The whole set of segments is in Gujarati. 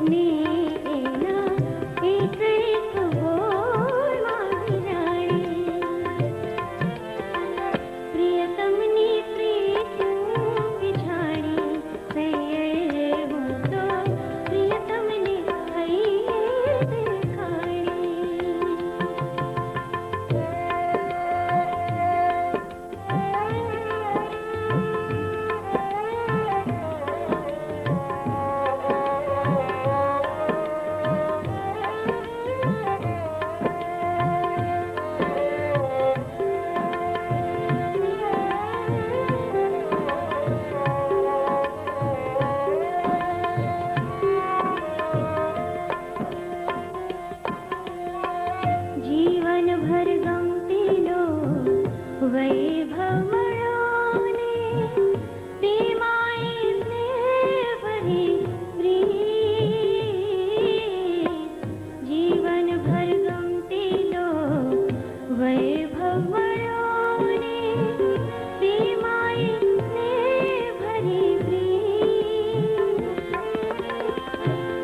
ને એના એક બોલમાં વિરાણી. પ્રિયતમની પ્રીત વિછાડી સૈયર હું તો પ્રિયતમને હૈયે દેખાડી. જીવન ભર ગમતીનો વૈભવ મળ્યો ને તેમાંય સ્નેહ ભરી પ્રીત. જીવન ભર ગમતીનો વૈભવ મળ્યો ને તેમાંય સ્નેહ ભરી પ્રીત.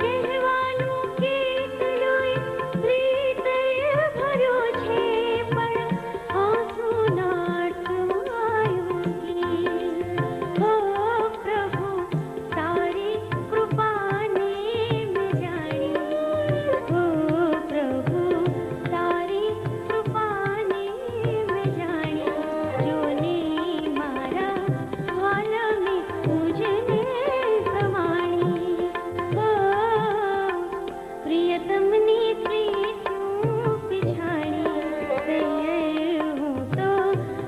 કહેવાનું કેટલુંય પ્રીતય ભર્યો છે પણ આંસુ નાઠું આવ્યું ગીત. ઓ પ્રભુ તારી કૃપાને મેં જાણી. ઓ પ્રભુ તારી કૃપાને મેં જાણી. જોને મારા વાલમે તુજને સમાણી. ઓ પ્રિયતમની પ્રીત પીછાણી સૈયર હું તો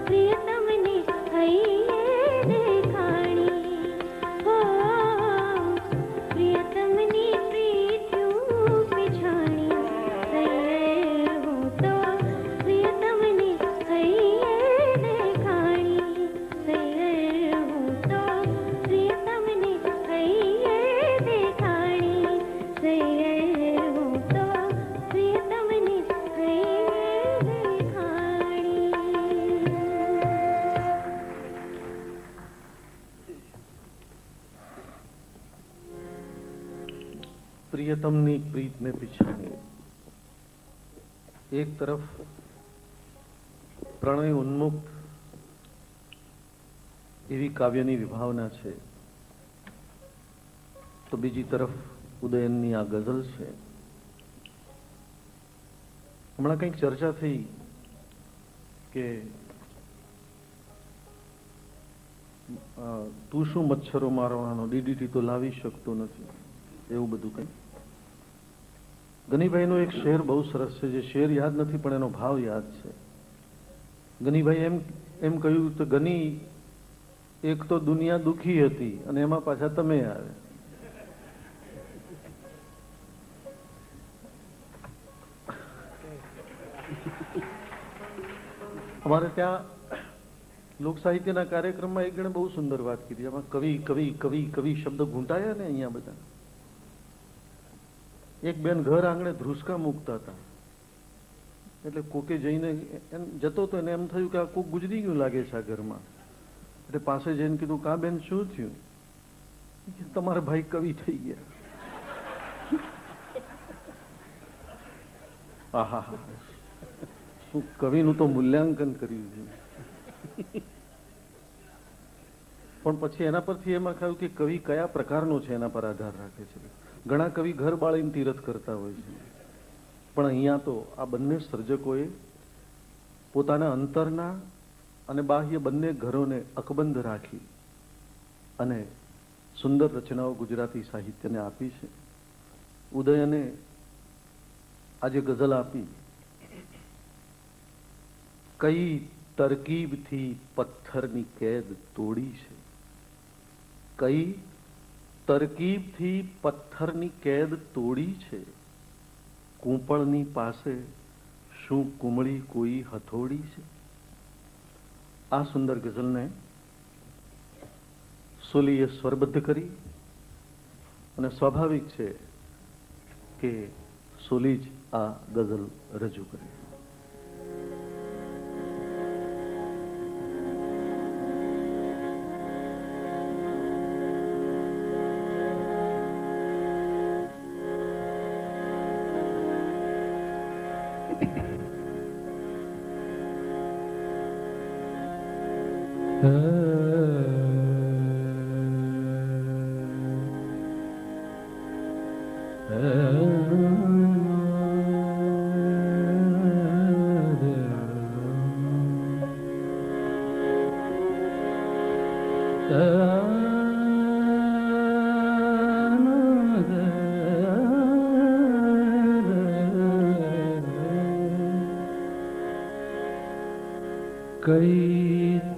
પ્રિયતમને હૈયે દેખાણી. ઓ પ્રિયતમની પ્રીત પીછાણી સૈયર હું તો પ્રિયતમને હૈયે દેખાણી. સૈયર હું તો પ્રિયતમને હૈયે દેખાણી. સૈયર હું તો પ્રિયતમને હૈયે દેખાણી. પ્રિયતમની પ્રીતને પીછાણી. એક તરફ પ્રણય ઉન્મુક્ત એવી કાવ્યની વિભાવના છે, તો બીજી તરફ ઉદયનની આ ગઝલ છે. હમણાં કંઈક ચર્ચા થઈ કે તું શું મચ્છરો મારવાનો, ડીડીટી તો લાવી શકતો નથી, એવું બધું કંઈ. ગનીભાઈનો એક શેર બહુ સરસ છે, જે શેર યાદ નથી પણ એનો ભાવ યાદ છે. ગનીભાઈ એમ કહ્યું તો ગની એક તો દુનિયા દુખી હતી અને એમાં પાછા તમે આવે. અમારે ત્યાં લોક સાહિત્યના કાર્યક્રમમાં એક જણે બહુ સુંદર વાત કીધી. આમાં કવિ કવિ કવિ કવિ શબ્દ ઘૂંટાયા ને અહીંયા બધા. એક બેન ઘર આંગણે ધ્રુસકા મૂકતા હતા, એટલે કોકે જઈને એમ જતો હતો એને એમ થયું કે આ કોક ગુજરી ગયું લાગે છે આ ઘરમાં. એટલે પાસે જઈને કીધું કા બેન શું થયું? તમારા ભાઈ કવિ થઈ ગયા. આહા હા, શું કવિનું તો મૂલ્યાંકન કર્યું છે. પણ પછી એના પરથી એમાં કહ્યું કે કવિ કયા પ્રકારનો છે એના પર આધાર રાખે છે. ઘણા કવિ ઘર બાળીને તીરથ કરતા હોય છે, પણ અહીંયા તો આ બંને સર્જકોએ પોતાના અંતરના અને બાહ્ય બંને ઘરોને અકબંધ રાખી અને સુંદર રચનાઓ ગુજરાતી સાહિત્યને આપી છે. ઉદયને આજે ગઝલ આપી, કઈ તરકીબથી પથ્થરની કેદ તોડી છે. કઈ તરકીબથી પથ્થરની કેદ તોડી છે. કૂંપળની પાસે શું કુમળી કોઈ હથોડી છે. આ સુંદર ગઝલને સોલીએ સ્વરબદ્ધ કરી અને સ્વાભાવિક છે કે સોલી જ આ ગઝલ રજૂ કરી. કઈ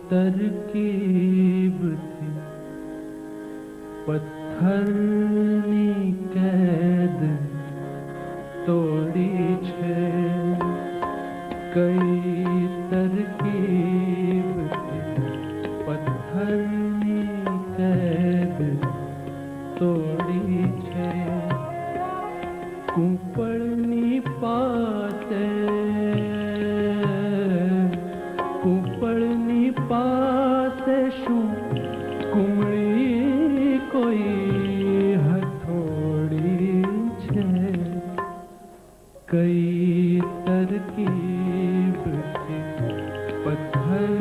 તરકીબ પથ્થરની કેદ તોડી છે, કઈ તરકીબ પથ્થરની કેદ તોડી છે, કૂંપળની પાસે કૂંપળની પાસે શું કુમળી કોઈ હથોડી છે, કઈ તરકીબ પથ્થર